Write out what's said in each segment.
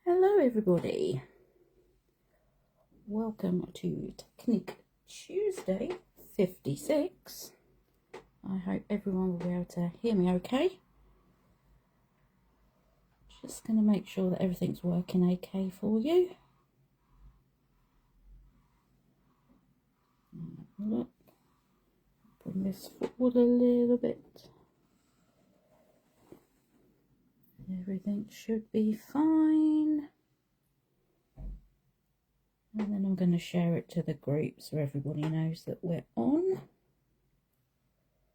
Hello everybody, welcome to Technique Tuesday 56. I hope everyone will be able to hear me okay. Just going to make sure that everything's working okay for you. Look, bring this forward a little bit. Everything should be fine. And then I'm going to share it to the group so everybody knows that we're on.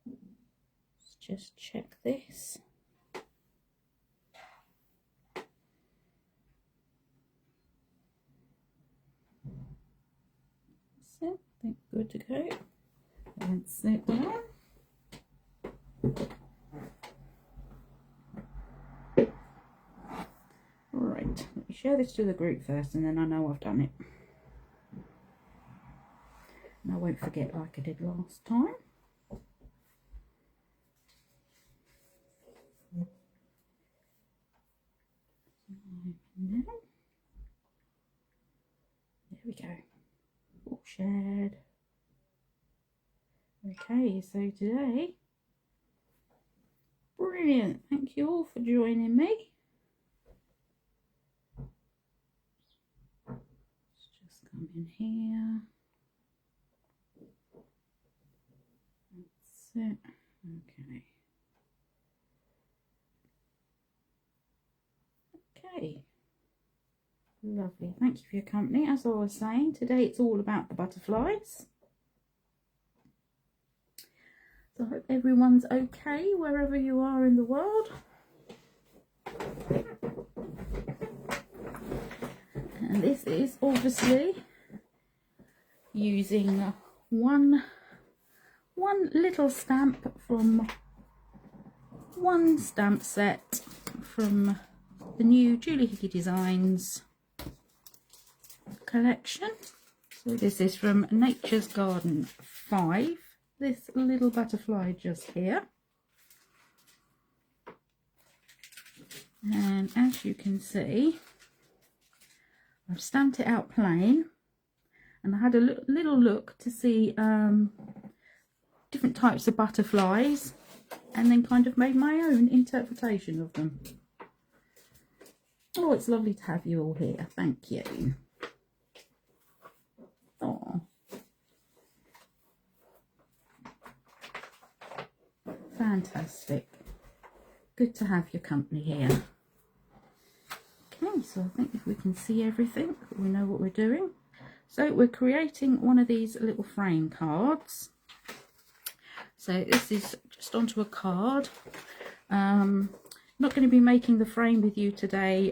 Let's just check this. So, I think good to go. Let's sit down. Right, let me share this to the group first and then I know I've done it. And I won't forget like I did last time. Now, there we go. All shared. Okay, so today, brilliant. Thank you all for joining me. Let's just come in here. That's it. Okay. Okay. Lovely. Thank you for your company. As I was saying, today it's all about the butterflies. So I hope everyone's okay wherever you are in the world. And this is obviously using one little stamp from one stamp set from the new Julie Hickey Designs collection. So this is from Nature's Garden 5. This little butterfly just here. And as you can see, I've stamped it out plain, and I had a little look to see different types of butterflies, and then kind of made my own interpretation of them. Oh, it's lovely to have you all here. Thank you. Oh, fantastic. Good to have your company here. Okay, so I think if we can see everything, we know what we're doing. So we're creating one of these little frame cards. So this is just onto a card. Not going to be making the frame with you today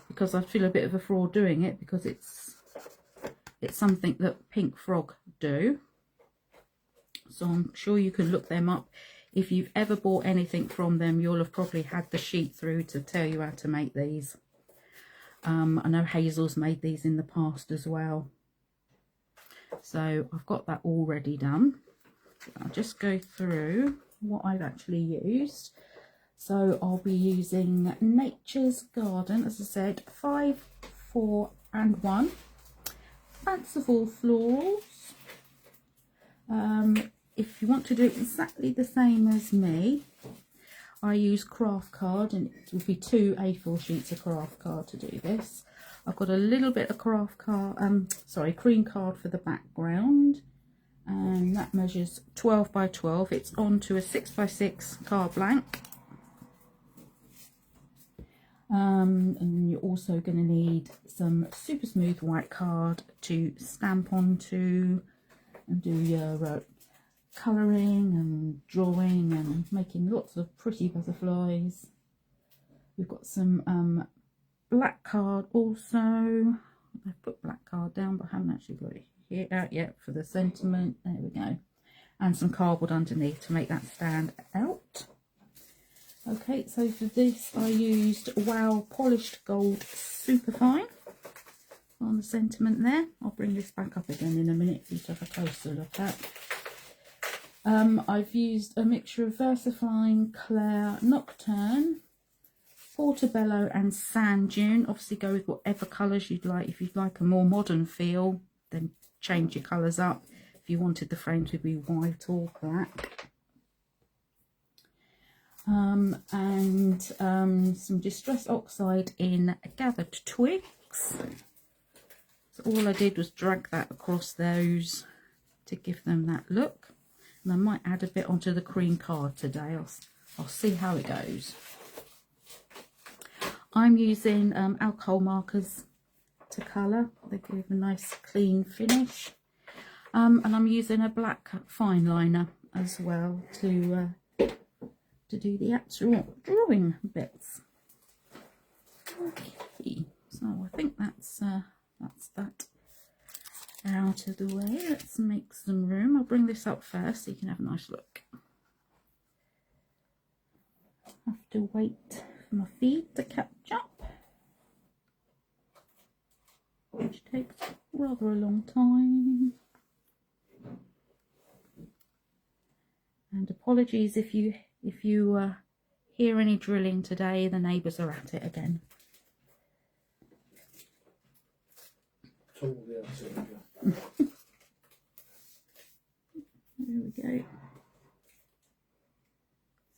because I feel a bit of a fraud doing it, because it's something that Pink Frog do. So I'm sure you can look them up. If you've ever bought anything from them, you'll have probably had the sheet through to tell you how to make these. I know Hazel's made these in the past as well. So I've got that already done. I'll just go through what I've actually used. So I'll be using Nature's Garden, as I said, 5, 4 and 1. Fanciful florals. If you want to do exactly the same as me, I use craft card, and it will be 2 A4 sheets of craft card to do this. I've got a little bit of craft card, cream card for the background, and that measures 12 by 12. It's onto a 6 by 6 card blank. And you're also going to need some super smooth white card to stamp onto and do your colouring and drawing and making lots of pretty butterflies. We've got some black card also. I've put black card down, but I haven't actually got it here out yet for the sentiment. There we go. And some cardboard underneath to make that stand out. Okay, so for this I used Wow Polished Gold Superfine on the sentiment there. I'll bring this back up again in a minute for you to have a closer look at. I've used a mixture of VersaFine, Claire, Nocturne, Portobello and Sand Dune. Obviously go with whatever colours you'd like. If you'd like a more modern feel, then change your colours up. If you wanted the frame to be white or black. And some Distress Oxide in Gathered Twigs. So all I did was drag that across those to give them that look. And I might add a bit onto the cream card today. I'll see how it goes. I'm using alcohol markers to colour. They give a nice clean finish. And I'm using a black fine liner as well to do the actual drawing bits. Okay, so I think that's that out of the way. Let's make some room. I'll bring this up first so you can have a nice look. Have to wait for my feed to catch up, which takes rather a long time. And apologies if you hear any drilling today, the neighbours are at it again. There we go.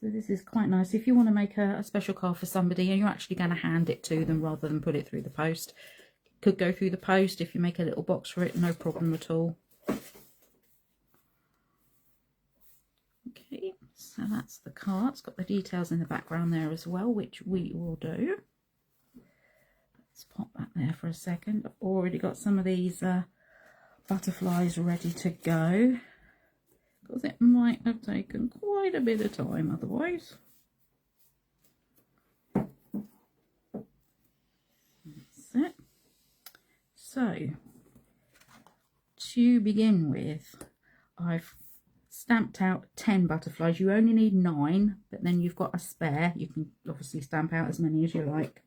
So this is quite nice. If you want to make a special card for somebody and you're actually going to hand it to them rather than put it through the post, it could go through the post. If you make a little box for it, no problem at all. Okay, so that's the card. It's got the details in the background there as well, which we will do. Let's pop that there for a second. I've already got some of these butterflies ready to go, because it might have taken quite a bit of time otherwise. That's it. So, to begin with, I've stamped out 10 butterflies. You only need 9, but then you've got a spare. You can obviously stamp out as many as you like,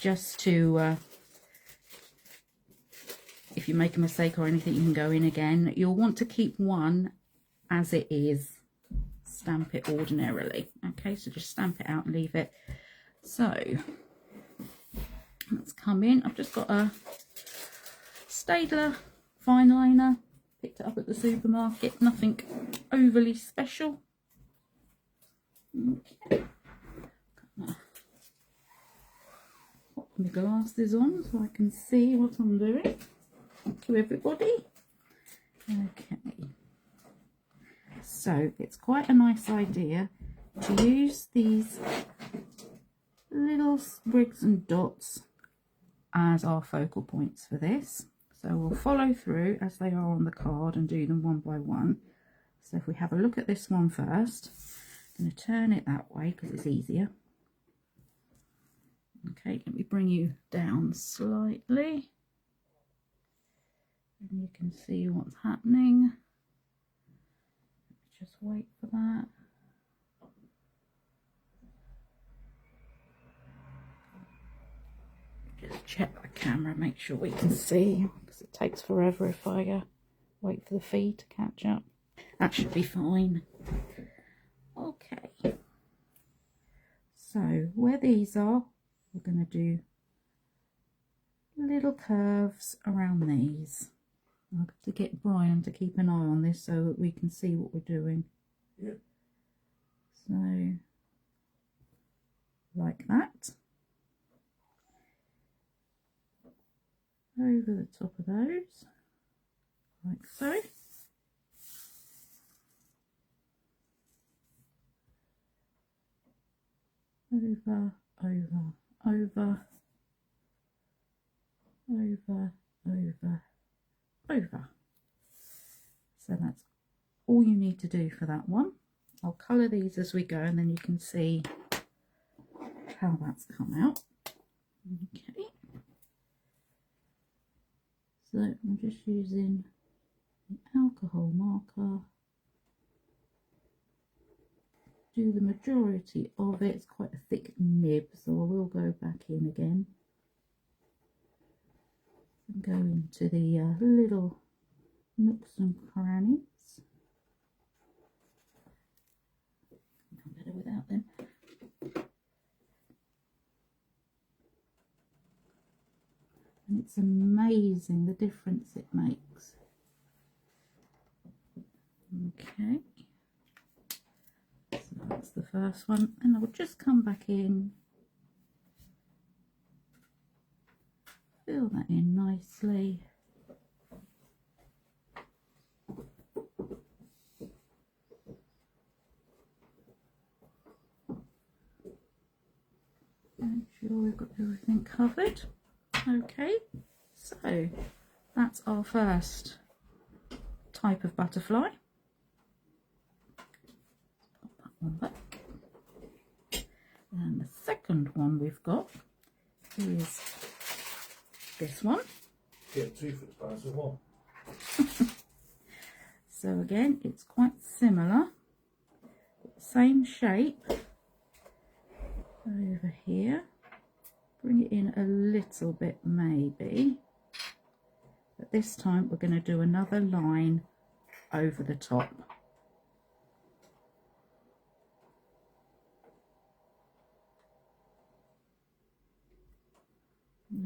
just to if you make a mistake or anything, you can go in again. You'll want to keep one as it is, stamp it ordinarily. Okay, so just stamp it out and leave it. So let's come in. I've just got a Staedtler fine liner, picked it up at the supermarket, nothing overly special. Okay, put my glasses on so I can see what I'm doing. To everybody. Okay, so it's quite a nice idea to use these little sprigs and dots as our focal points for this. So we'll follow through as they are on the card and do them one by one. So if we have a look at this one first, I'm going to turn it that way because it's easier. Okay, let me bring you down slightly. And you can see what's happening. Just wait for that. Just check the camera, make sure we can see, because it takes forever if I wait for the feed to catch up. That should be fine. Okay. So where these are, we're going to do little curves around these. I've got to get Brian to keep an eye on this so that we can see what we're doing. Yeah. So, like that. Over the top of those, like so. Over, over, over, over, over, over. So that's all you need to do for that one. I'll colour these as we go and then you can see how that's come out. Okay. So I'm just using the alcohol marker. Do the majority of it. It's quite a thick nib, so I will go back in again. And go into the little nooks and crannies. I'm better without them. It's amazing the difference it makes. Okay, so that's the first one, and I'll just come back in, fill that in nicely. Make sure we've got everything covered. Okay, so that's our first type of butterfly. Pop that one back. And the second one we've got is this one. Get 2 for the price of 1. So again, it's quite similar, same shape. Over here, bring it in a little bit maybe, but this time we're going to do another line over the top.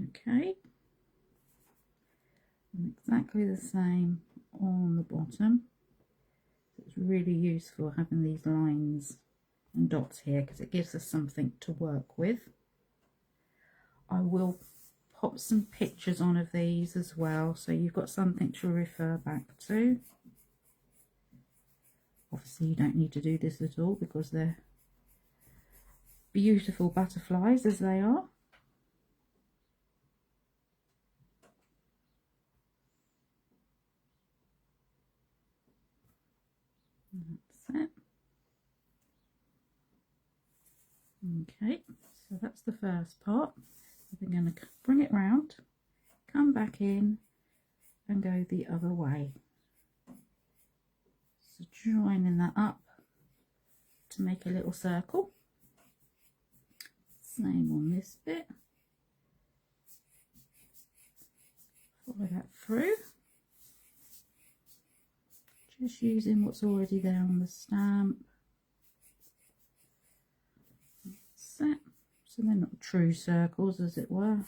Okay, and exactly the same on the bottom. It's really useful having these lines and dots here because it gives us something to work with. I will pop some pictures on of these as well, so you've got something to refer back to. Obviously you don't need to do this at all because they're beautiful butterflies as they are. That's it. Okay, so that's the first part. We're going to bring it round, come back in and go the other way. So joining that up to make a little circle. Same on this bit. Follow that through. Just using what's already there on the stamp. That's it. So they're not true circles, as it were.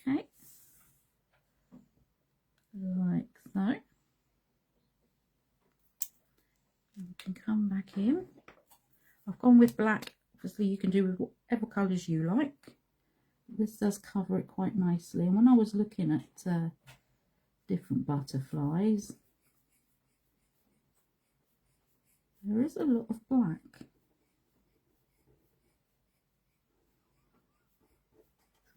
Okay, like so. You can come back in. I've gone with black. Obviously you can do with whatever colours you like. This does cover it quite nicely, and when I was looking at different butterflies, there is a lot of black.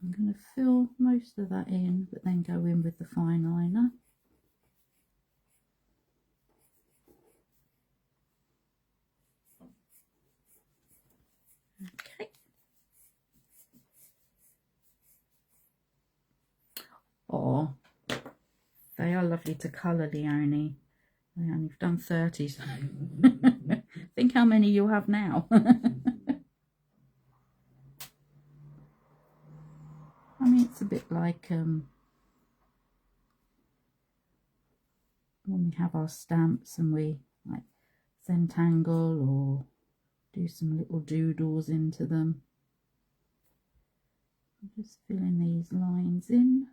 I'm going to fill most of that in, but then go in with the fine liner. Okay. Oh, they are lovely to colour, Leonie. And you've done 30, so think how many you'll have now. I mean, it's a bit like when we have our stamps and we like Zentangle or do some little doodles into them. I'm just filling these lines in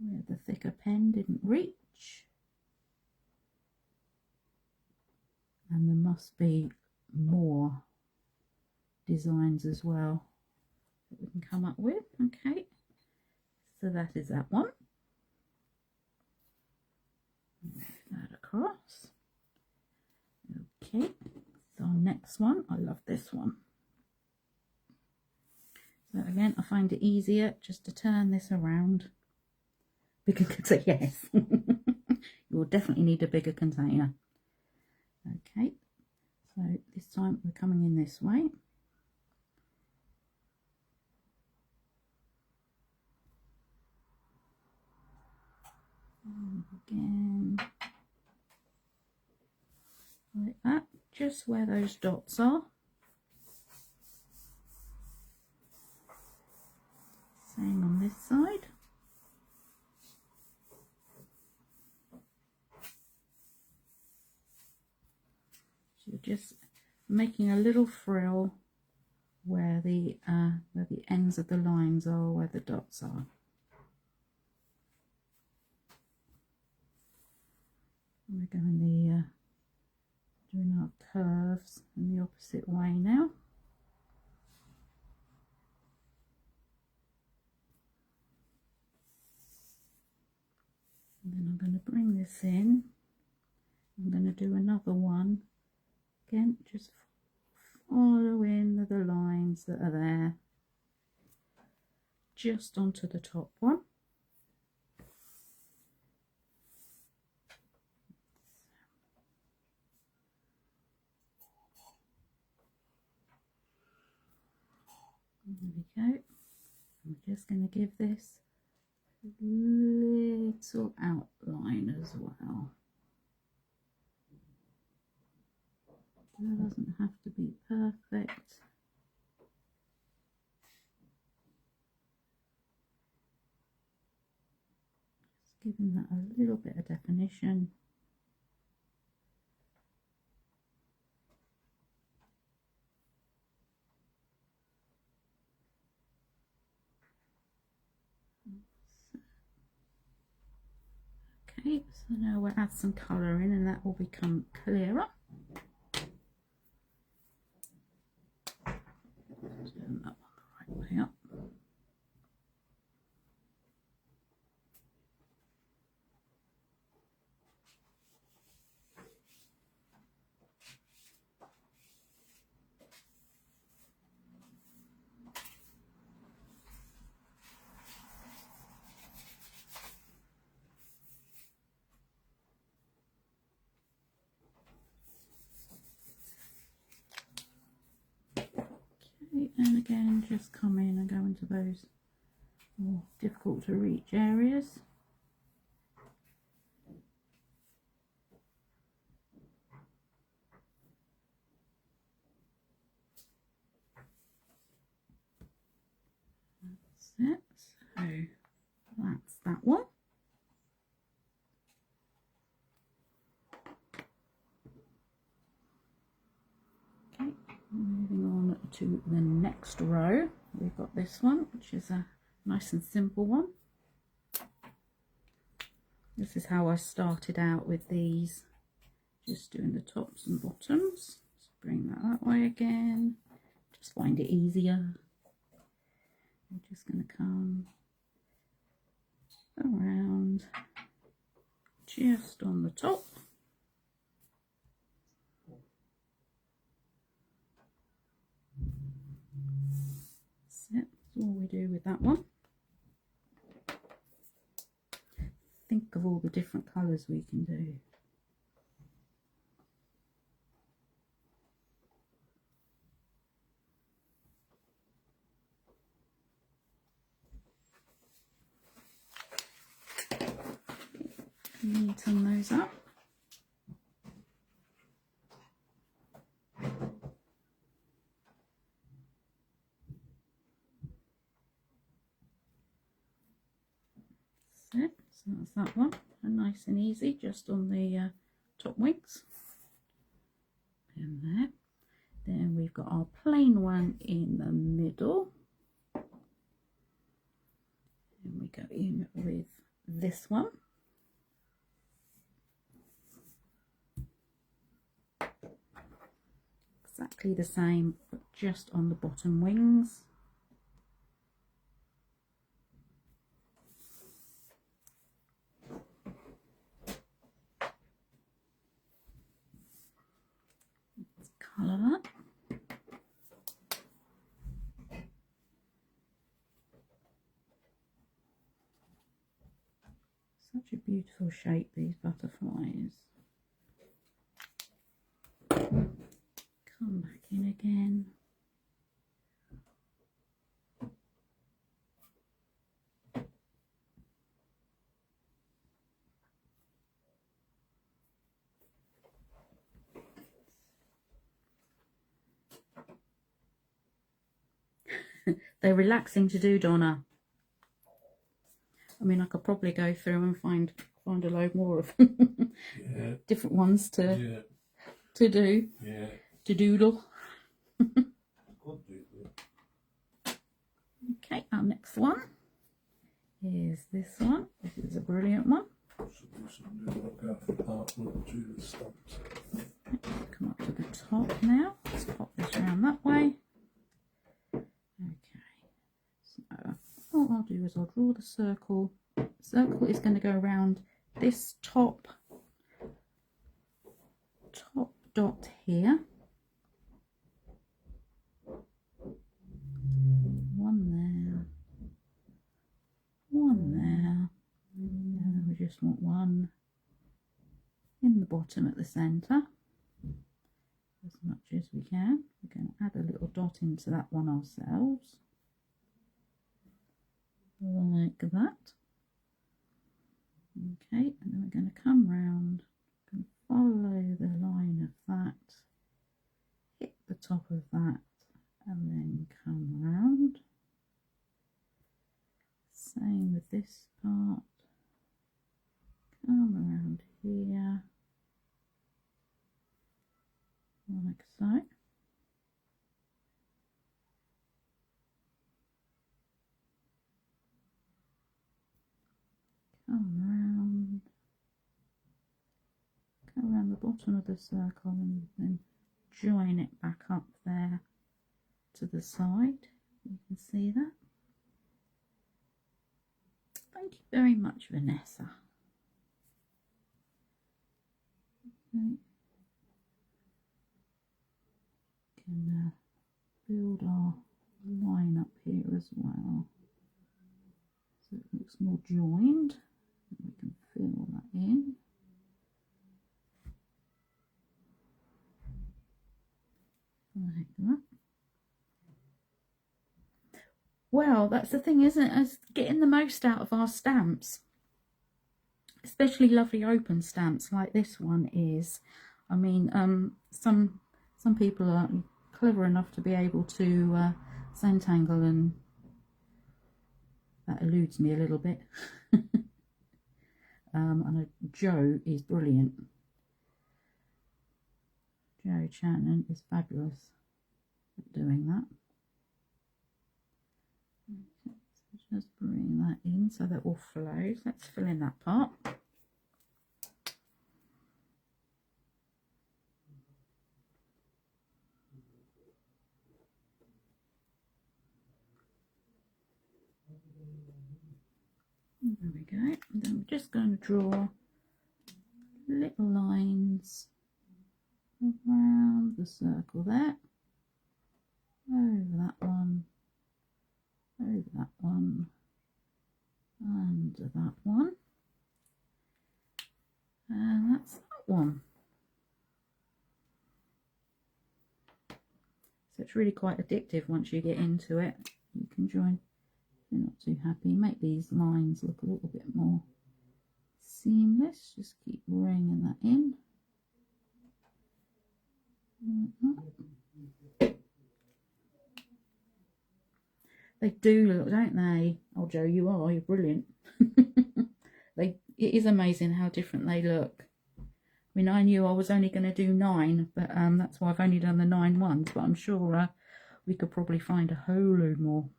where the thicker pen didn't reach. And there must be more designs as well that we can come up with. Okay, so that is that one. Move that across. Okay, so next one, I love this one. So again, I find it easier just to turn this around. Bigger container, yes. You will definitely need a bigger container. Okay, so this time we're coming in this way. And again, like that, just where those dots are. Same on this side. So just making a little frill where the ends of the lines are, where the dots are. We're going doing our curves in the opposite way now. And then I'm going to bring this in. I'm going to do another one. Again, just following the lines that are there, just onto the top one. There we go. I'm just going to give this a little outline as well. That doesn't have to be perfect. Just giving that a little bit of definition. Okay, so now we'll add some colour in and that will become clearer. Doing that one the right way up. And again, just come in and go into those more difficult to reach areas. That's it. So that's that one. Okay, moving on to the next row. We've got this one, which is a nice and simple one. This is how I started out with these, just doing the tops and bottoms. So bring that way again, just find it easier. I'm just going to come around just on the top. That's all we do with that one. Think of all the different colours we can do. Neaten those up. That's it. So that's that one. And nice and easy, just on the top wings. In there. Then we've got our plain one in the middle. And we go in with this one. Exactly the same, but just on the bottom wings. Let's colour that. Such a beautiful shape, these butterflies. Come back in again. They're relaxing to do, Donna. I mean, I could probably go through and find a load more of them. Yeah. Different ones to do. Yeah. to doodle. Good doodle. Okay, our next one is this one. This is a brilliant one. Should do some doodle artwork to the stumps. Come up to the top now. Let's pop this around that way. Okay, so what I'll do is I'll draw the circle. The circle is going to go around this top dot here. One there, one there, and then we just want one in the bottom at the centre, as much as we can. We're going to add a little dot into that one ourselves, like that. Okay, and then we're going to come round, follow the line of that, hit the top of that, and then come round. Same with this part. Come around here, like so. Come around the bottom of the circle and then join it back up there to the side. You can see that. Thank you very much, Vanessa. Okay. Can build our line up here as well, so it looks more joined. We can fill that in. Like that. Well, that's the thing, isn't it? Is getting the most out of our stamps, especially lovely open stamps like this one is. I mean, some people are clever enough to be able to Zentangle, and that eludes me a little bit. And Joe is brilliant. Joe Channon is fabulous at doing that. Okay, so just bring that in so that all flows. Let's fill in that part. There we go. And then we're just going to draw little lines around the circle there, over that one, under that one, and that's that one. So it's really quite addictive once you get into it. You can join, if you're not too happy, make these lines look a little bit more seamless. Just keep bringing that in. They do look, don't they? Oh, Joe, you're brilliant. It is amazing how different they look. I mean, I knew I was only going to do 9, but that's why I've only done the 9 ones, but I'm sure we could probably find a whole load more.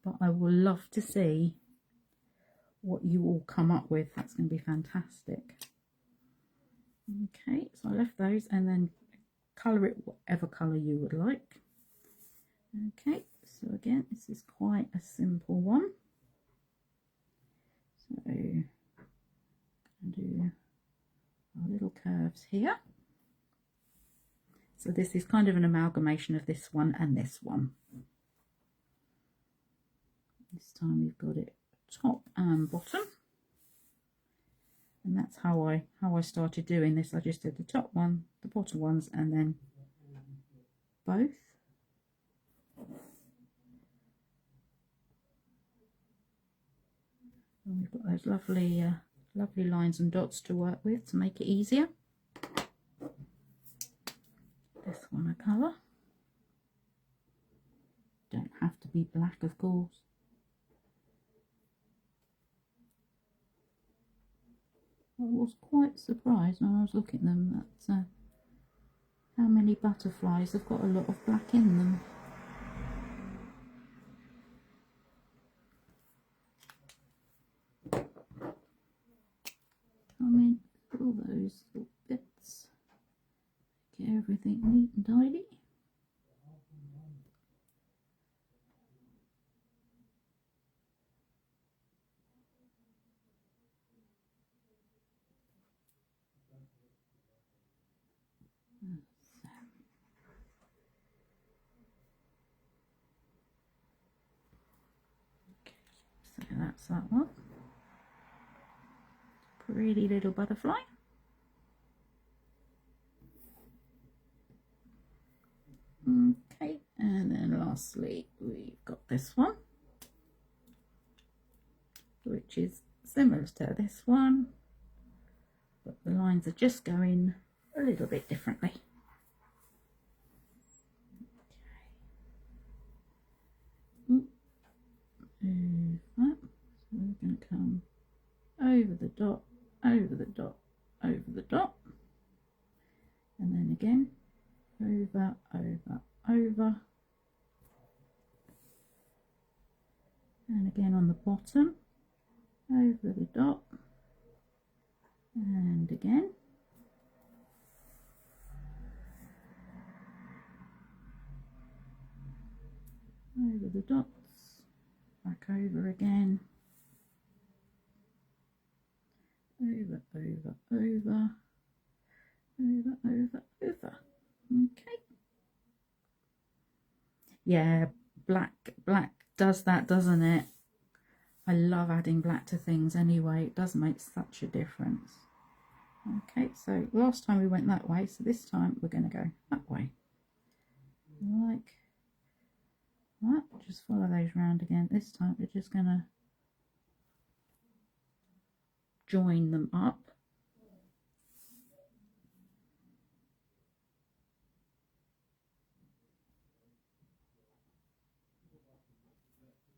But I will love to see what you all come up with. That's going to be fantastic. Okay, so I left those, and then colour it whatever colour you would like. Okay, so again, this is quite a simple one. So I'm going to do our little curves here. So this is kind of an amalgamation of this one and this one. This time we've got it top and bottom. And that's how I started doing this. I just did the top one, the bottom ones, and then both. And we've got those lovely lovely lines and dots to work with to make it easier. This one a colour. Don't have to be black, of course. I was quite surprised when I was looking at them that how many butterflies have got a lot of black in them. Come in, all those little bits, get everything neat and tidy. So that's that one. Pretty little butterfly. Okay, and then lastly we've got this one, which is similar to this one, but the lines are just going a little bit differently. That. So we're going to come over the dot, over the dot, over the dot, and then again over, over, over, and again on the bottom, over the dot, and again, over the dots, back over again, over, over, over, over, over, over. Okay. Yeah, black does that, doesn't it? I love adding black to things anyway. It does make such a difference. Okay, so last time we went that way, so this time we're going to go that way. Like that. Just follow those round again. This time we're just going to join them up.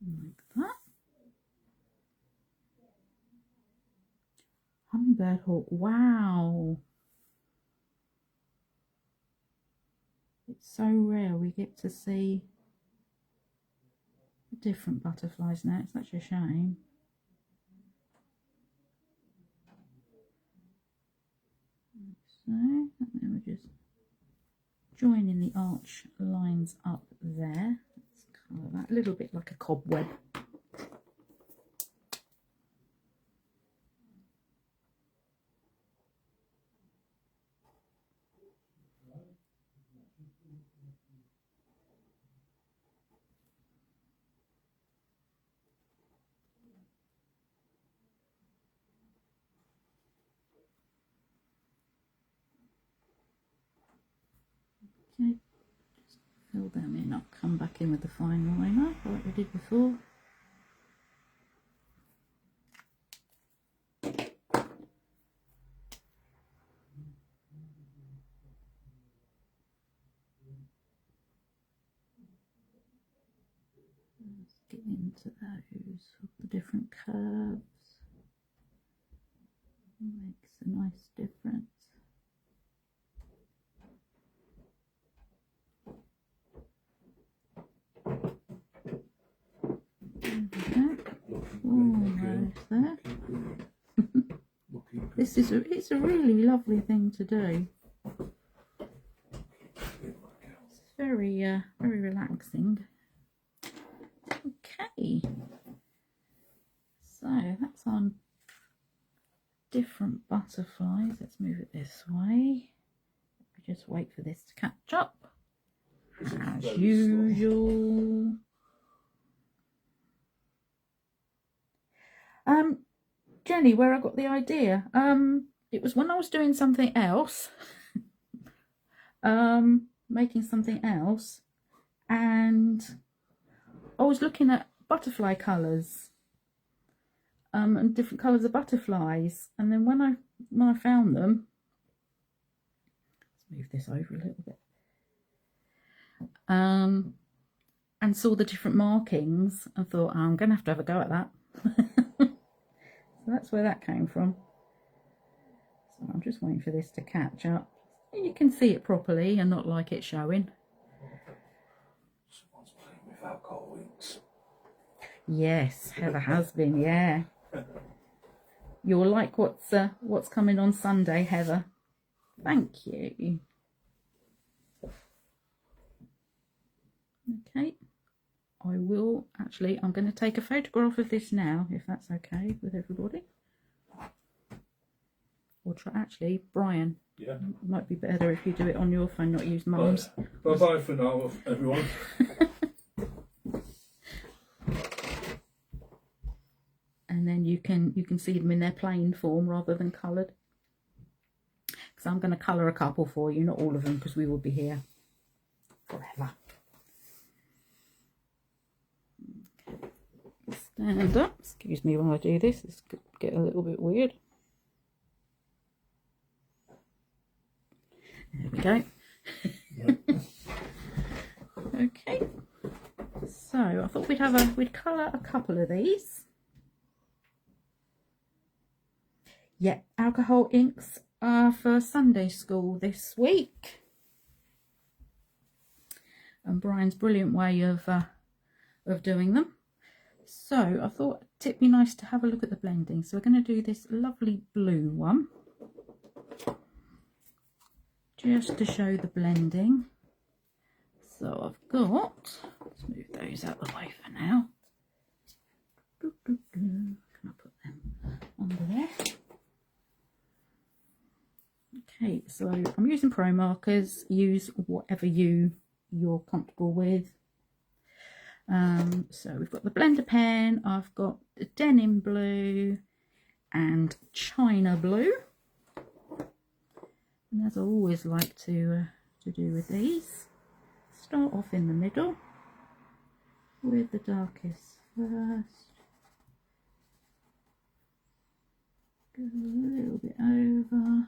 Like that. Hummingbird hawk. Wow. It's so rare we get to see different butterflies now. It's such a shame. So, and then we're just joining the arch lines up there. Let's colour that a little bit like a cobweb. Okay, just fill them in. I'll come back in with the fine liner like we did before. Let's get into those with the different curves. Makes a nice difference. Almost there. This is it's a really lovely thing to do. It's very very relaxing. Okay, so that's on different butterflies. Let's move it this way. We just wait for this to catch up as usual. Jenny, where I got the idea, it was when I was doing something else, making something else, and I was looking at butterfly colours, and different colours of butterflies, and then when I found them, let's move this over a little bit, and saw the different markings, and thought, oh, I'm going to have a go at that. So that's where that came from. So I'm just waiting for this to catch up. You can see it properly and not like it showing. Someone's playing with alcohol inks. Yes, Heather has been, yeah. You'll like what's coming on Sunday, Heather. Thank you. Okay, I will actually, I'm going to take a photograph of this now, if that's okay with everybody. Or try, actually, Brian, Yeah. it might be better if you do it on your phone, not use Mum's. Bye bye for now, everyone. And then you can see them in their plain form rather than coloured. Because I'm going to colour a couple for you, not all of them, because we will be here forever. Stand up. Excuse me while I do this. This could get a little bit weird. There we go. Okay. So I thought we'd colour a couple of these. Yeah, alcohol inks are for Sunday school this week. And Brian's brilliant way of doing them. So I thought it'd be nice to have a look at the blending. So we're going to do this lovely blue one. Just to show the blending. So I've got, let's move those out of the way for now. Can I put them under there? Okay, so I'm using pro markers. Use whatever you're comfortable with. So we've got the blender pen. I've got the denim blue and china blue. And as I always like to do with these, start off in the middle with the darkest first. Go a little bit over.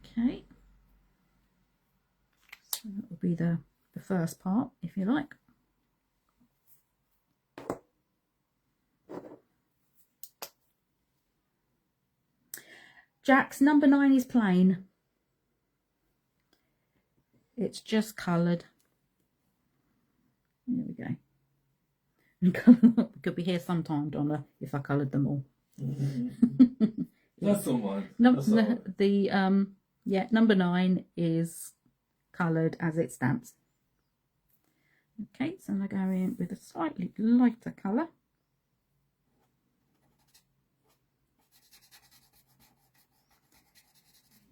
Okay, so that will be the first part, if you like. Jack's number 9 is plain. It's just coloured. There we go. Could be here sometime, Donna, if I coloured them all. That's all mine. Yeah, number 9 is coloured as it stands. Okay, so I'm going to go in with a slightly lighter colour.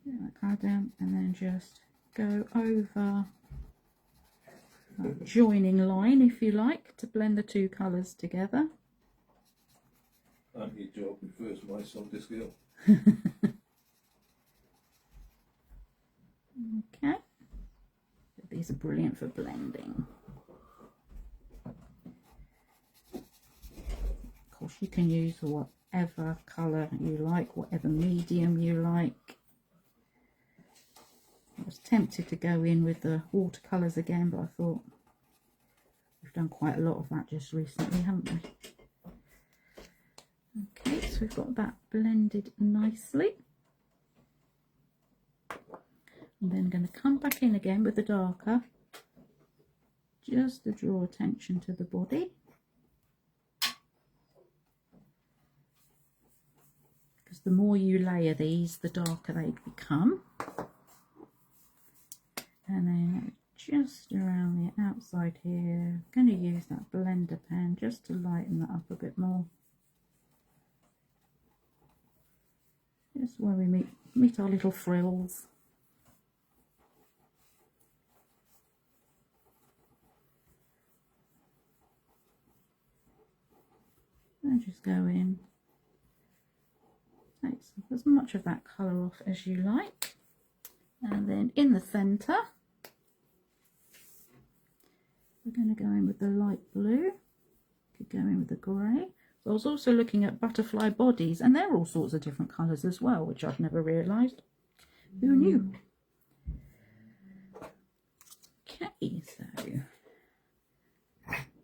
Get that colour down and then just go over that joining line, if you like, to blend the two colours together. And your job refers my Sunday skill. Okay, these are brilliant for blending. Of course, you can use whatever colour you like, whatever medium you like. I was tempted to go in with the watercolours again, but I thought we've done quite a lot of that just recently, haven't we? Okay, so we've got that blended nicely. I'm then going to come back in again with the darker, just to draw attention to the body. Because the more you layer these, the darker they become. And then just around the outside here, I'm going to use that blender pen just to lighten that up a bit more. Just where we meet our little frills. And just go in, take as much of that colour off as you like, and then in the centre we're going to go in with the light blue. Could go in with the grey. So I was also looking at butterfly bodies, and they're all sorts of different colours as well, which I've never realised. Who knew? Okay, so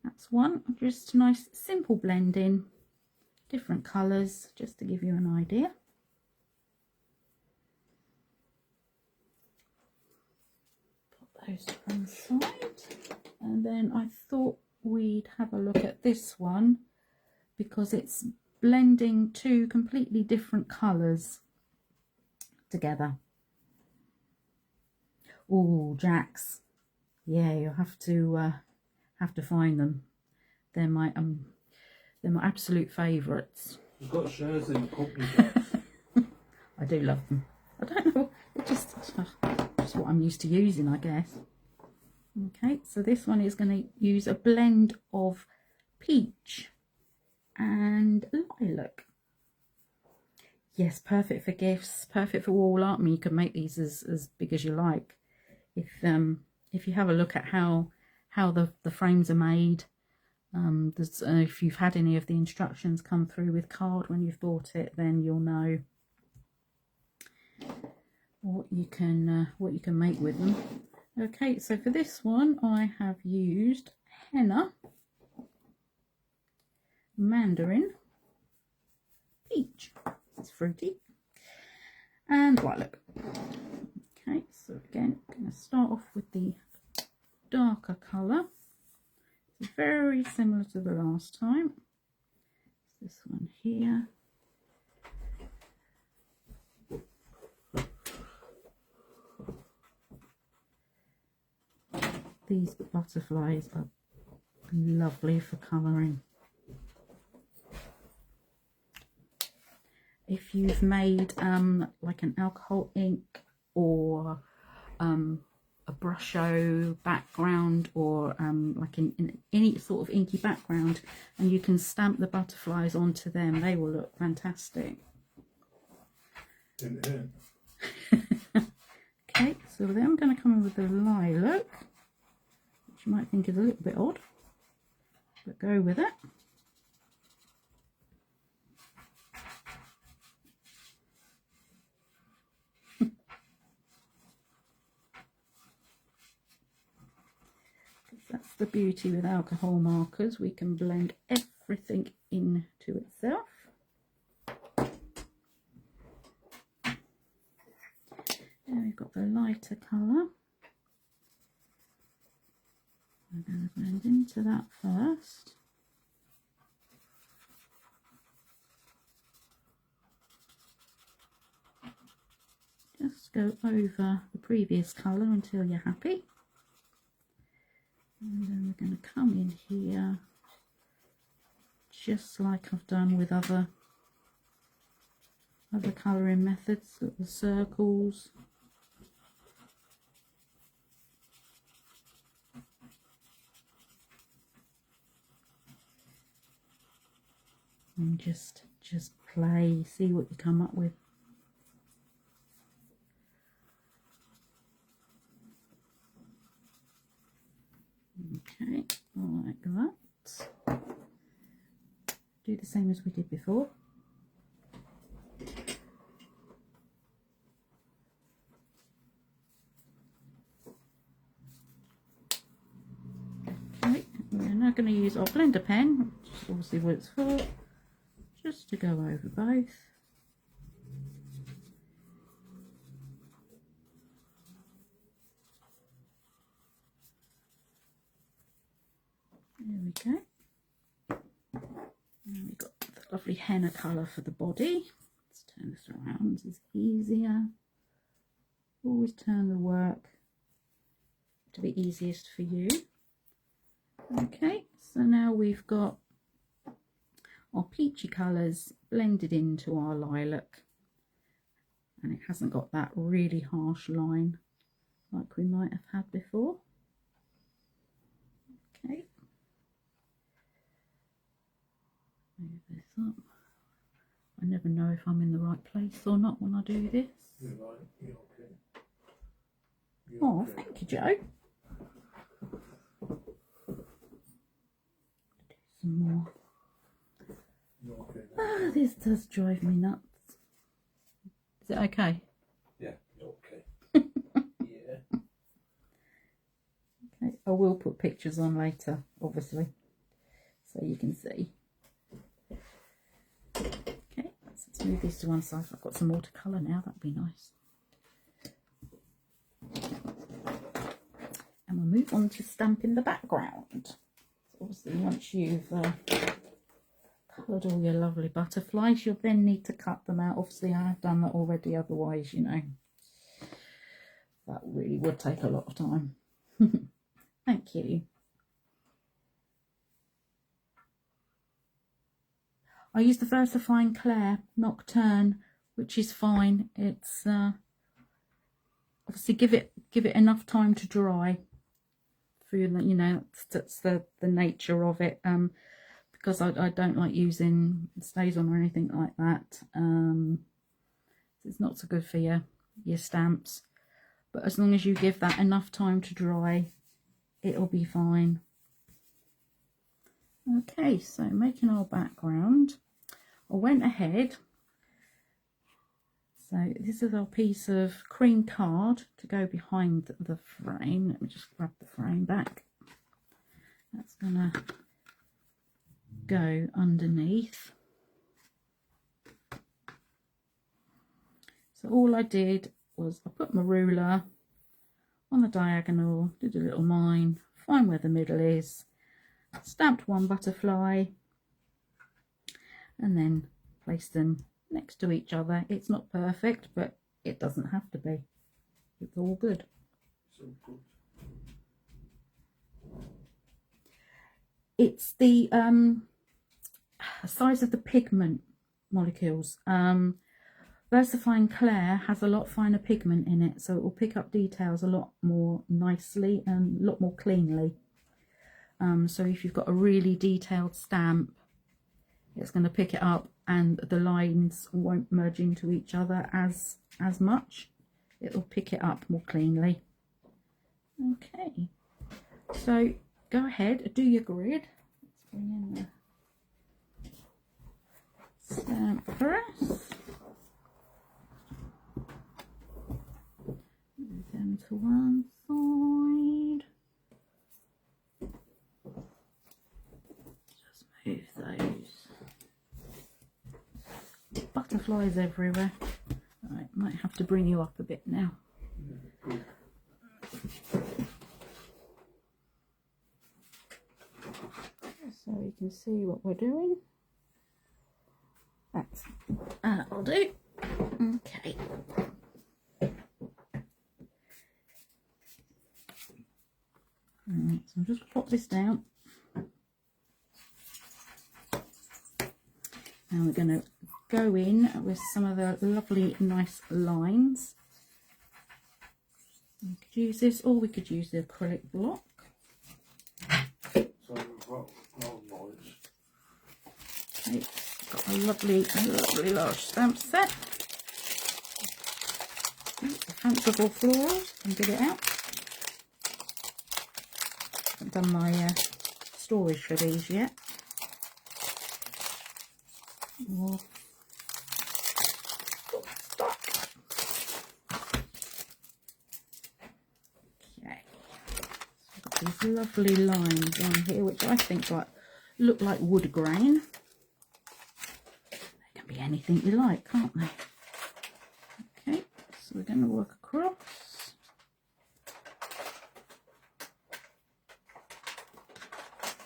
that's this one, just a nice simple blending, different colours, just to give you an idea. Put those to one side, and then I thought we'd have a look at this one because it's blending two completely different colours together. Oh, Jacks, yeah, you'll have to find them. They're my absolute favourites. You've got shares in the company, Jack. I do love them. I don't know, it's just what I'm used to using, I guess. Okay, so this one is going to use a blend of peach and lilac. Yes, perfect for gifts, perfect for wall art. I mean, you can make these as big as you like. If you have a look at how the frames are made, if you've had any of the instructions come through with card when you've bought it, then you'll know what you can make with them. Okay, so for this one I have used henna, mandarin, peach, it's fruity, and lilac. Okay, so again, I'm going to start off with the darker colour. It's very similar to the last time. This one here. These butterflies are lovely for colouring. If you've made like an alcohol ink or a brusho background, or like in any sort of inky background, and you can stamp the butterflies onto them, they will look fantastic. Okay, so then I'm going to come in with the lilac, which you might think is a little bit odd, but go with it. That's the beauty with alcohol markers, we can blend everything into itself. Now we've got the lighter colour. I'm going to blend into that first. Just go over the previous colour until you're happy. And then we're going to come in here, just like I've done with other colouring methods, little circles. And just play, see what you come up with. Okay, like that. Do the same as we did before. Okay, we're now going to use our blender pen, which is obviously what it's for, just to go over both. There we go. And we've got the lovely henna colour for the body. Let's turn this around, this is easier. Always turn the work to be easiest for you. Okay, so now we've got our peachy colours blended into our lilac. And it hasn't got that really harsh line like we might have had before. Okay. Move this up. I never know if I'm in the right place or not when I do this. You're right, you're okay. Oh, thank you, Joe. Do some more. You're okay. Ah, this does drive me nuts. Is it okay? Yeah, you're okay. Yeah. Okay, I will put pictures on later, obviously. so you can see. Okay, let's move these to one side. I've got some more to colour now, that'd be nice. And we'll move on to stamping the background. So obviously once you've coloured all your lovely butterflies, you'll then need to cut them out. Obviously I have done that already, otherwise, you know, that really would take a lot of time. Thank you. I use the VersaFine Claire Nocturne, which is fine. It's obviously give it enough time to dry. For you know, that's the nature of it. Because I don't like using StazOn or anything like that. It's not so good for your stamps. But as long as you give that enough time to dry, it'll be fine. Okay, so making our background, I went ahead. So this is our piece of cream card to go behind the frame. Let me just grab the frame back. That's gonna go underneath. So all I did was I put my ruler on the diagonal, did a little line, find where the middle is, stamped one butterfly, and then placed them next to each other. It's not perfect, but it doesn't have to be. It's all good. So good. It's the size of the pigment molecules. VersaFine Claire has a lot finer pigment in it, so it will pick up details a lot more nicely and a lot more cleanly. So if you've got a really detailed stamp, it's going to pick it up and the lines won't merge into each other as much. It'll pick it up more cleanly. Okay, so go ahead, do your grid. Let's bring in the stamp press. Move them to one side. Just move those. Butterflies everywhere. Right, might have to bring you up a bit now. So you can see what we're doing. That'll do. Okay. Right, so I'll just pop this down. Now we're going to go in with some of the lovely nice lines. We could use this, or we could use the acrylic block. So we've got no noise. Okay, got a lovely large stamp set. Fanciful florals, and get it out. Haven't done my storage for these yet. Oh. Okay, so got these lovely lines on here, which I think look like wood grain. They can be anything you like, can't they? Okay, so we're going to work across.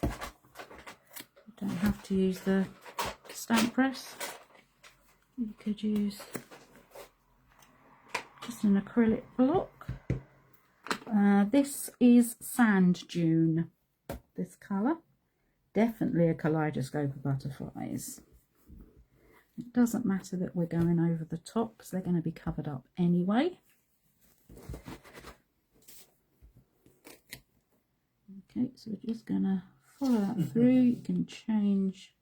You don't have to use the stamp press. You could use just an acrylic block. This is sand dune, this colour. Definitely a kaleidoscope of butterflies. It doesn't matter that we're going over the top because they're going to be covered up anyway. Okay, so we're just going to follow that through. You can change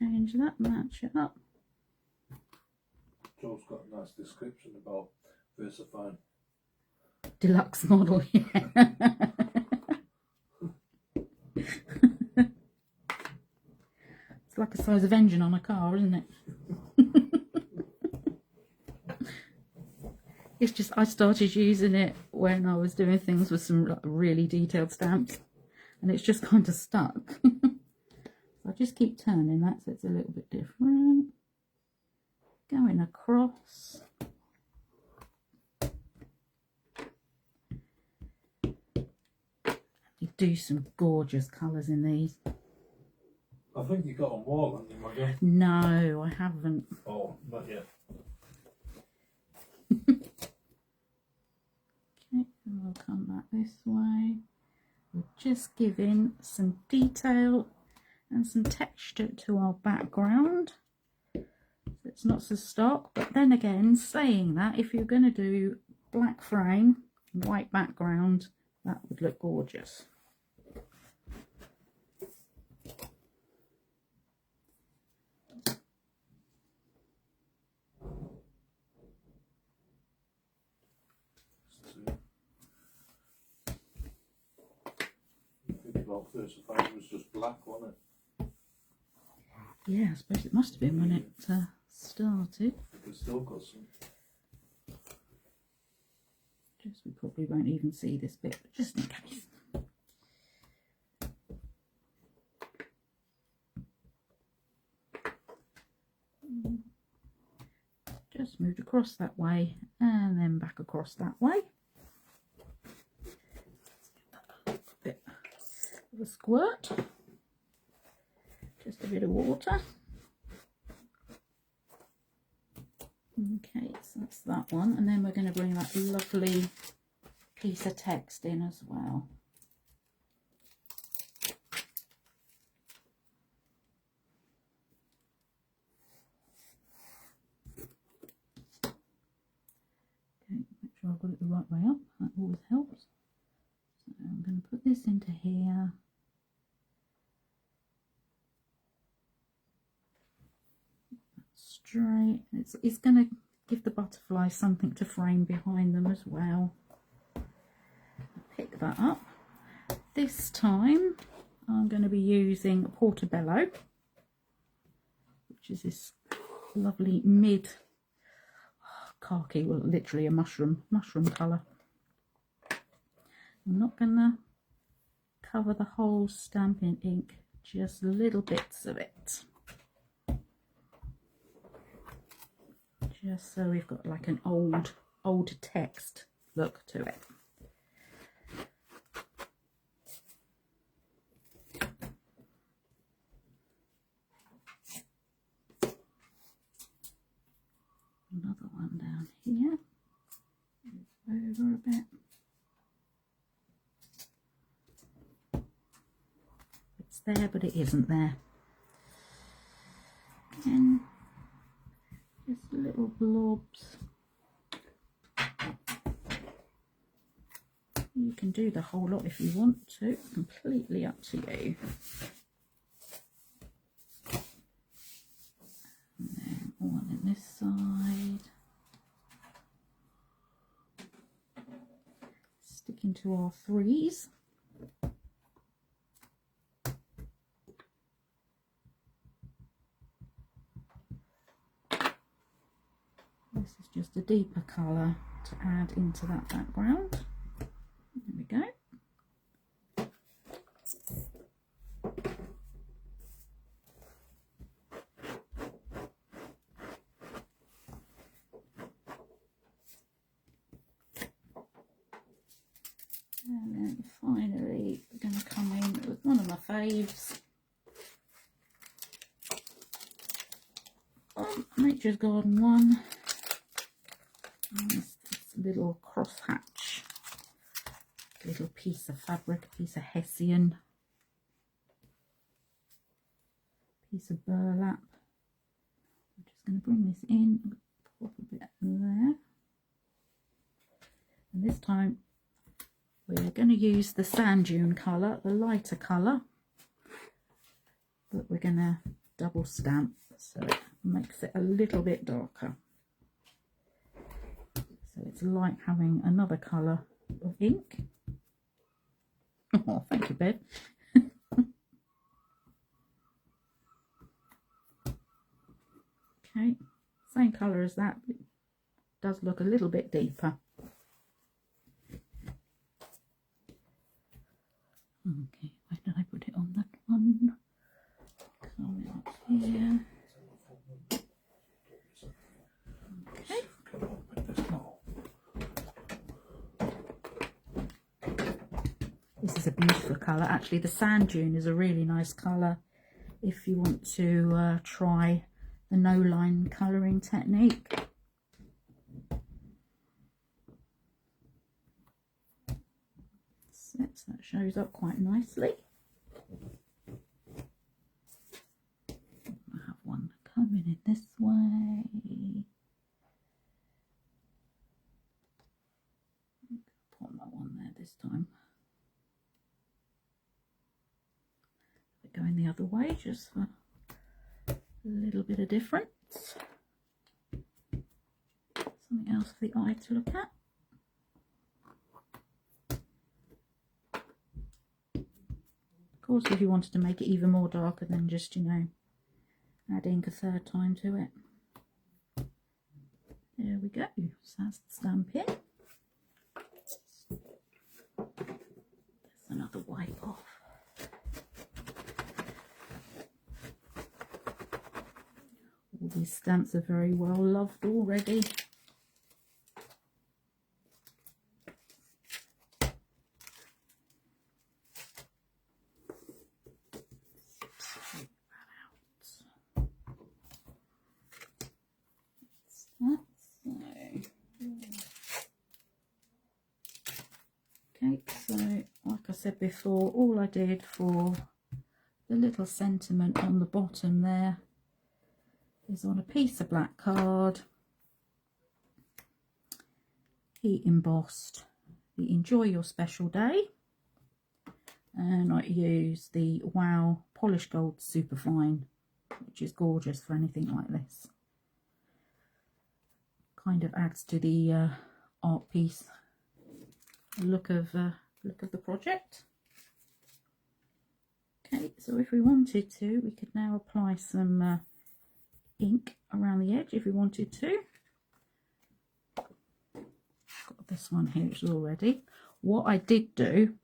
that, match it up. Joe's got a nice description about VersaFine. Deluxe model, yeah. It's like the size of engine on a car, isn't it? It's just I started using it when I was doing things with some like, really detailed stamps, and it's just kind of stuck. So I just keep turning that so it's a little bit different. Going across. You do some gorgeous colours in these. I think you got on wall, haven't you, Maggie? No, I haven't. Oh, not yet. Okay, and we'll come back this way. We're just giving some detail and some texture to our background. So it's not so stock, but then again, saying that, if you're going to do black frame, white background, that would look gorgeous. About this, I thought it was just black, wasn't it? Yeah, I suppose it must have been when it started. It's still got some. Just, we probably won't even see this bit, but just in case. Just moved across that way and then back across that way. Bit of a squirt, just a bit of water. Okay, so that's that one, and then we're going to bring that lovely piece of text in as well. Okay, make sure I've got it the right way up, that always helps. So I'm going to put this into here. Straight. It's going to give the butterflies something to frame behind them as well. Pick that up. This time I'm going to be using Portobello, which is this lovely mid khaki, well literally a mushroom colour. I'm not going to cover the whole stamp in ink, just little bits of it. Just so we've got like an old text look to it. Another one down here. Over a bit. It's there, but it isn't there. And just little blobs. You can do the whole lot if you want to, completely up to you. And then one on this side. Sticking to our threes. This is just a deeper colour to add into that background. There we go. And then finally we're going to come in with one of my faves. Nature's Garden one. And this little crosshatch, little piece of fabric, a piece of hessian, piece of burlap. I'm just going to bring this in, pop a bit there. And this time we're going to use the sand dune colour, the lighter colour, but we're going to double stamp so it makes it a little bit darker. So it's like having another colour of ink. Oh, thank you, babe. Okay, same colour as that, but it does look a little bit deeper. Okay, where did I put it on that one? Come out here. Okay. This is a beautiful colour. Actually, the sand dune is a really nice colour if you want to try the no line colouring technique. So that shows up quite nicely. I have one coming in this way. Put that one there this time. Going the other way just for a little bit of difference. Something else for the eye to look at. Of course, if you wanted to make it even more darker, then just, you know, add ink a third time to it. There we go. So that's the stamp in. There's another wipe off. All these stamps are very well loved already. Okay, so like I said before, all I did for the little sentiment on the bottom there is on a piece of black card, he embossed the "Enjoy Your Special Day," and I use the Wow Polished Gold Superfine, which is gorgeous for anything like this. Kind of adds to the art piece look of the project. Okay, so if we wanted to, we could now apply some ink around the edge if we wanted to. Got this one here, which is all ready. What I did do,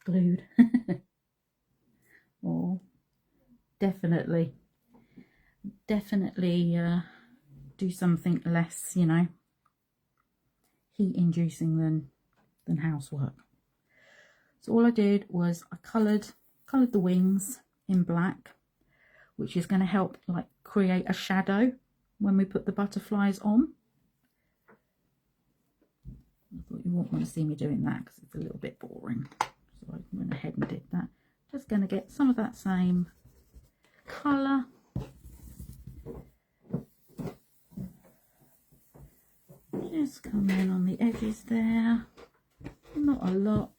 glued. Or definitely do something less, you know, heat inducing than housework. So all I did was I coloured the wings in black, which is going to help like create a shadow when we put the butterflies on. I thought you won't want to see me doing that because it's a little bit boring, so I went ahead and did that. Just going to get some of that same colour. Just come in on the edges there, not a lot.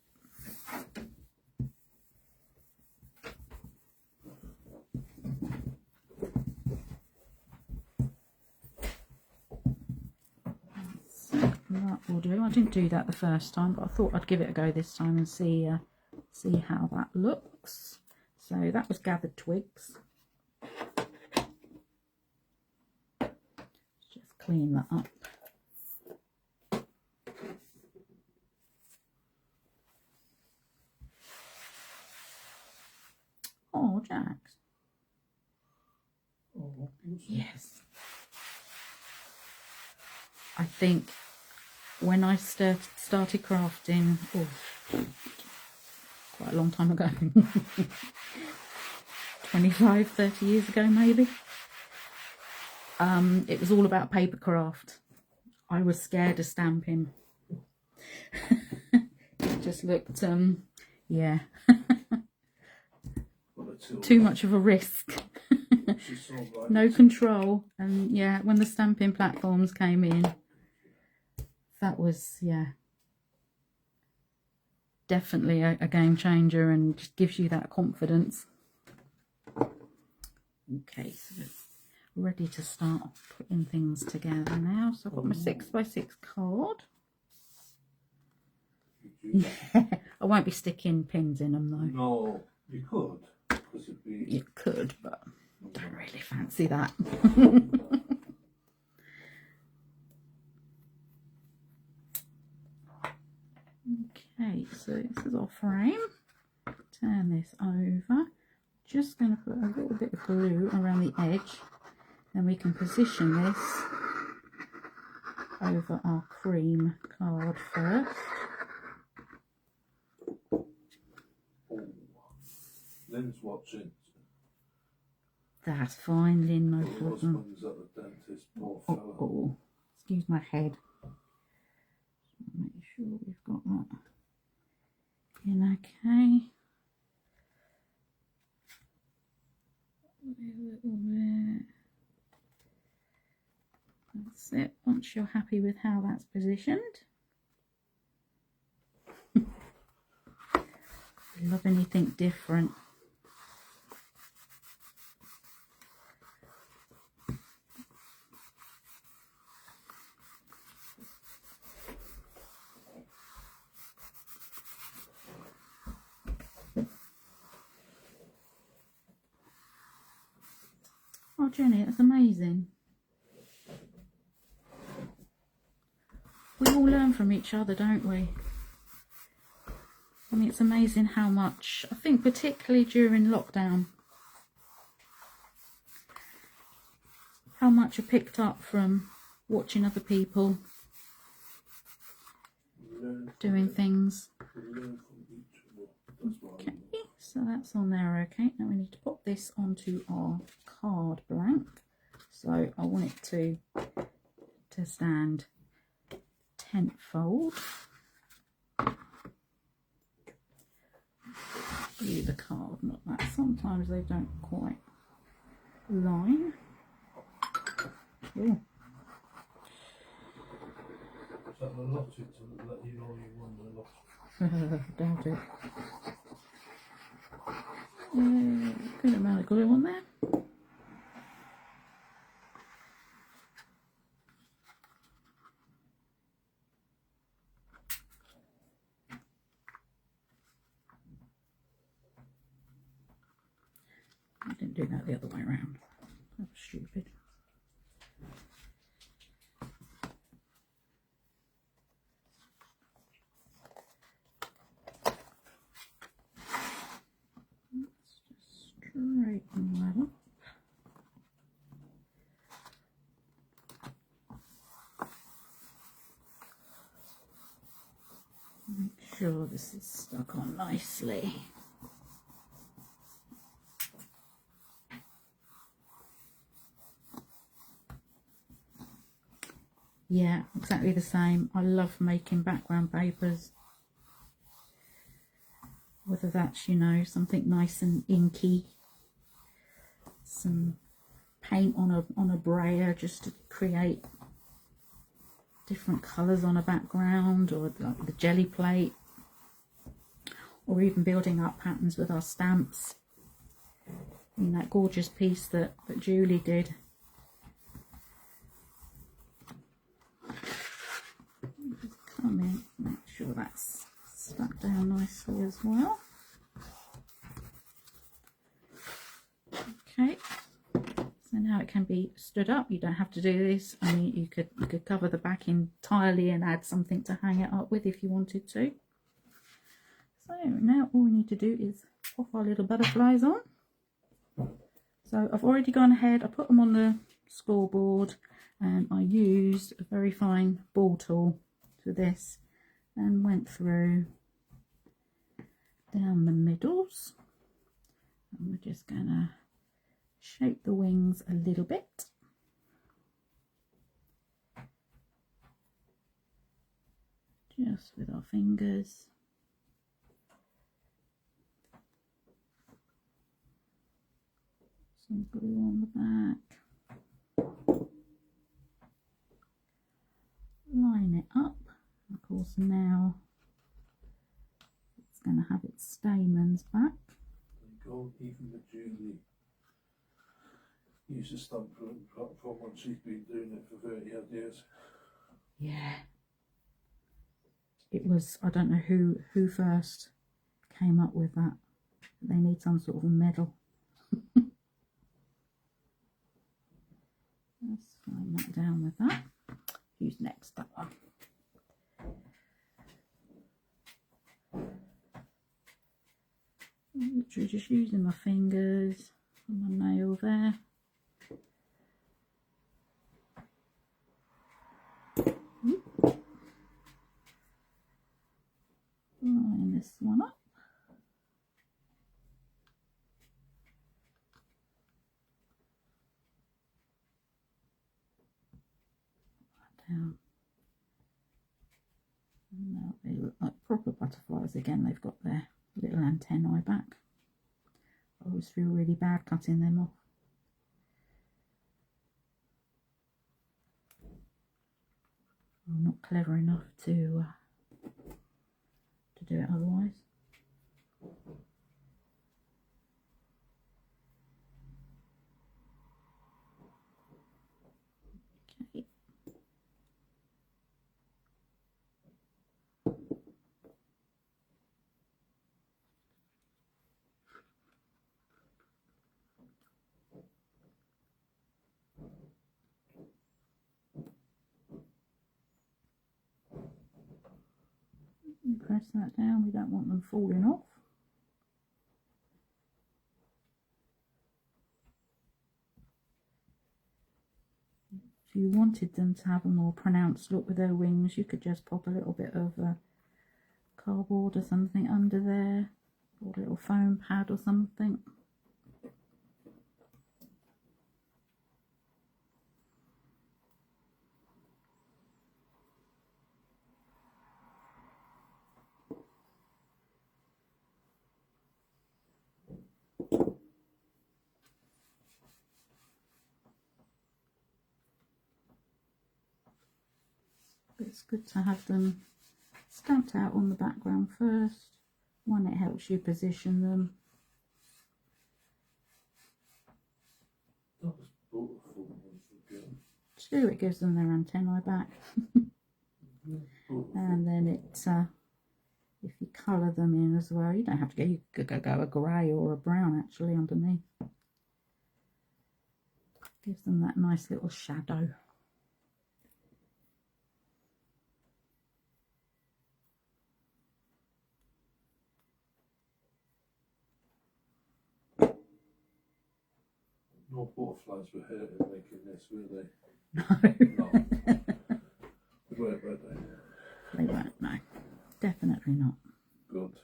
So that will do. I didn't do that the first time, but I thought I'd give it a go this time and see how that looks. So that was gathered twigs. Just clean that up. Oh, Jax. Oh, Yes. I think when I started crafting, quite a long time ago, 25, 30 years ago maybe, it was all about papercraft. I was scared of stamping. It just looked, yeah, too much of a risk. No control. And yeah, when the stamping platforms came in, that was, yeah, definitely a game changer and just gives you that confidence. Okay, so ready to start putting things together now. So I've got my 6x6 card. Yeah, I won't be sticking pins in them though. No, you could. It'd be... You could, but I don't really fancy that. Okay, so this is our frame. Turn this over. Just going to put a little bit of glue around the edge. Then we can position this over our cream card first. Lynn's watching. That's fine, Lynn, no My problem. husband's at the dentist, poor fella. Oh, excuse my head. Make sure we've got that in okay. A little bit. That's it. Once you're happy with how that's positioned. Love anything different. Oh, Jenny, that's amazing. We all learn from each other, don't we? I mean, it's amazing how much, I think particularly during lockdown, how much I picked up from watching other people doing things. Okay, so that's on there, okay. Now we need to pop this onto our card blank. So I want it to stand tenfold. Glue the card, not that. Sometimes they don't quite line. Ooh. Is that the lottery to let you know you won the lottery? Doubt it. Good amount of glue on there. I didn't do that the other way around. That was stupid. Let's just straighten that up. Make sure this is stuck on nicely. Yeah, exactly the same. I love making background papers. Whether that's, you know, something nice and inky, some paint on a brayer just to create different colours on a background, or like the jelly plate, or even building up patterns with our stamps. In that gorgeous piece that Julie did. Just come in, make sure that's stuck down nicely as well. Okay, so now it can be stood up. You don't have to do this. I mean, you could cover the back entirely and add something to hang it up with if you wanted to. So now all we need to do is pop our little butterflies on. So I've already gone ahead, I put them on the scoreboard, and I used a very fine ball tool for this and went through down the middles. And we're just going to shape the wings a little bit. Just with our fingers. Some glue on the back. Line it up. Of course, now it's going to have its stamens back. There you go, even with Julie. Used to stamp from when she's been doing it for 30 odd years. Yeah. It was, I don't know who first came up with that. They need some sort of a medal. Let's line that down with that. Who's next? That one. literally just using my fingers and my nail there. Line this one up. Down. And now they look like proper butterflies again. They've got their little antennae back. I always feel really bad cutting them off. I'm not clever enough to do it otherwise. Okay. Press that down, we don't want them falling off. If you wanted them to have a more pronounced look with their wings, you could just pop a little bit of cardboard or something under there, or a little foam pad or something. It's good to have them stamped out on the background first. One, it helps you position them. That was beautiful. Two, it gives them their antennae back. And then it, if you colour them in as well, you don't have to go, you could go a grey or a brown actually underneath. Gives them that nice little shadow. No butterflies were hurting making this, were they? No. No. They weren't, were they? They won't, no. Definitely not. Good.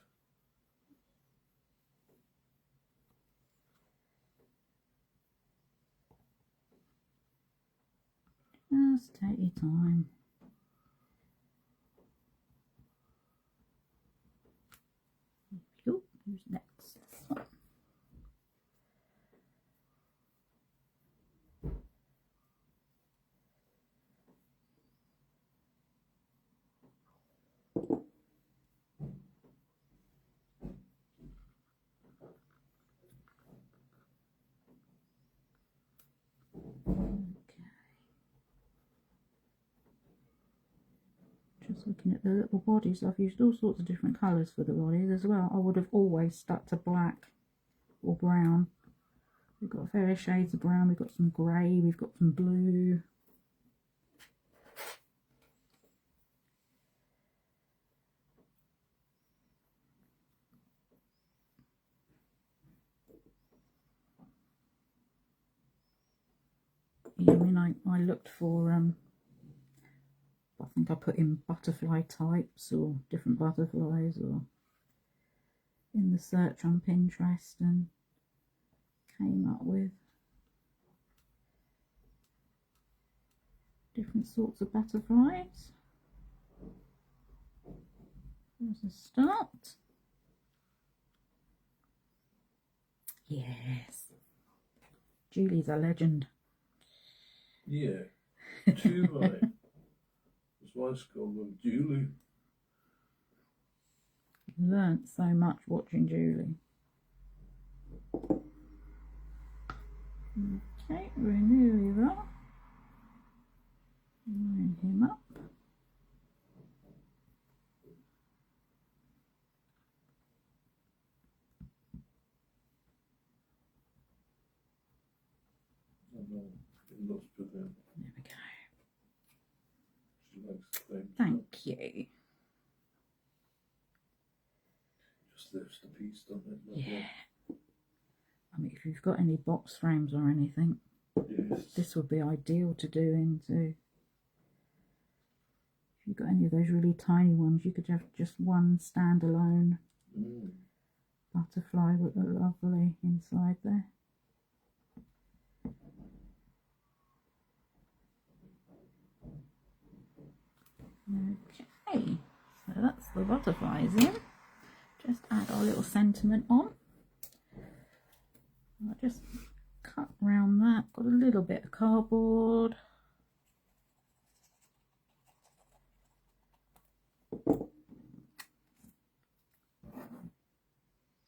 Just take your time. Who's next? This one. Just looking at the little bodies, I've used all sorts of different colours for the bodies as well. I would have always stuck to black or brown. We've got various shades of brown, we've got some grey, we've got some blue. Yeah, I mean, I looked for I think I put in butterfly types or different butterflies or in the search on Pinterest and came up with different sorts of butterflies. There's a start. Yes. Julie's a legend. Yeah. Julie. His wife's called them Julie. Learnt so much watching Julie. Okay, we're nearly there. Line him up. I know. It looks brilliant. There we go. She likes the thing. Thank you. Just lifts the piece, doesn't it? Yeah. mean, if you've got any box frames or anything, Yes. this would be ideal to do into. If you've got any of those really tiny ones, you could have just one standalone butterfly would look lovely inside there. Okay, so that's the butterflies in. Just add our little sentiment on. I'll just cut around that. Got a little bit of cardboard.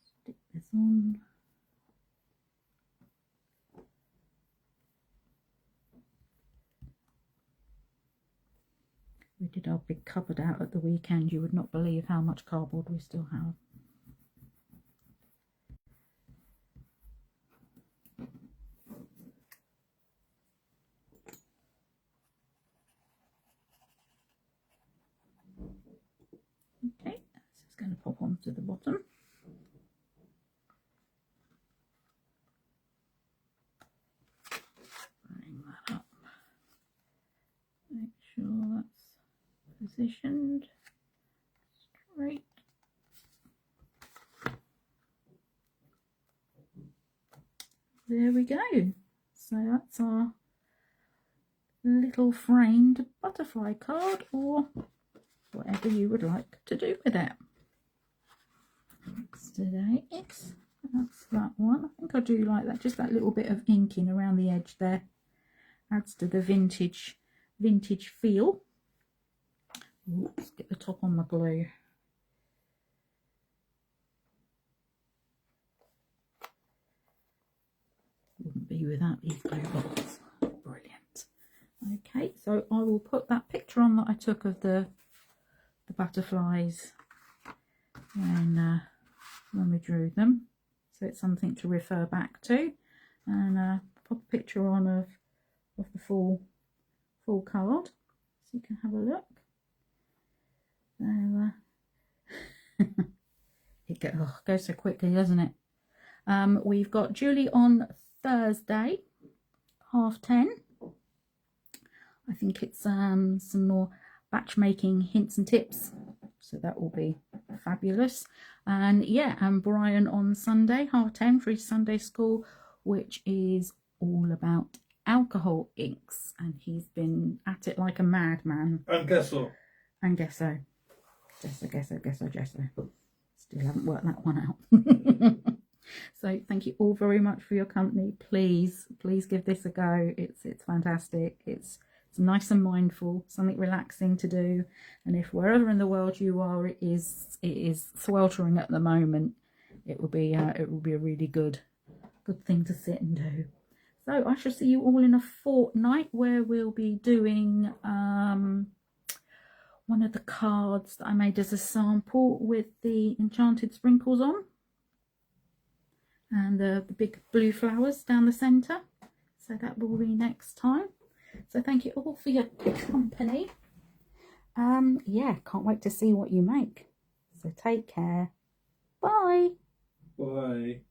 Stick this on. We did our big cupboard out at the weekend. You would not believe how much cardboard we still have. Okay, this is going to pop onto the bottom. Bring that up. Make sure that's positioned straight. There we go. So that's our little framed butterfly card, or whatever you would like to do with it. Next today, that's that one. I think I do like that, just that little bit of inking around the edge there. Adds to the vintage feel. Let's get the top on my glue. Wouldn't be without these glue bottles. Brilliant. Okay, so I will put that picture on that I took of the butterflies when we drew them, so it's something to refer back to, and pop a picture on of the full card so you can have a look. So it goes so quickly, doesn't it? We've got Julie on Thursday, 10:30. I think it's some more batch making hints and tips, so that will be fabulous. And yeah, and Brian on Sunday, 10:30 for his Sunday school, which is all about alcohol inks, and he's been at it like a madman. And gesso. And gesso. Still haven't worked that one out. So thank you all very much for your company. Please give this a go. It's fantastic. It's nice and mindful, something relaxing to do. And if wherever in the world you are, it is sweltering at the moment, it will be a really good thing to sit and do. So I shall see you all in a fortnight, where we'll be doing one of the cards that I made as a sample with the enchanted sprinkles on, and the big blue flowers down the centre. So that will be next time. So thank you all for your company. Yeah, can't wait to see what you make. So take care. Bye. Bye.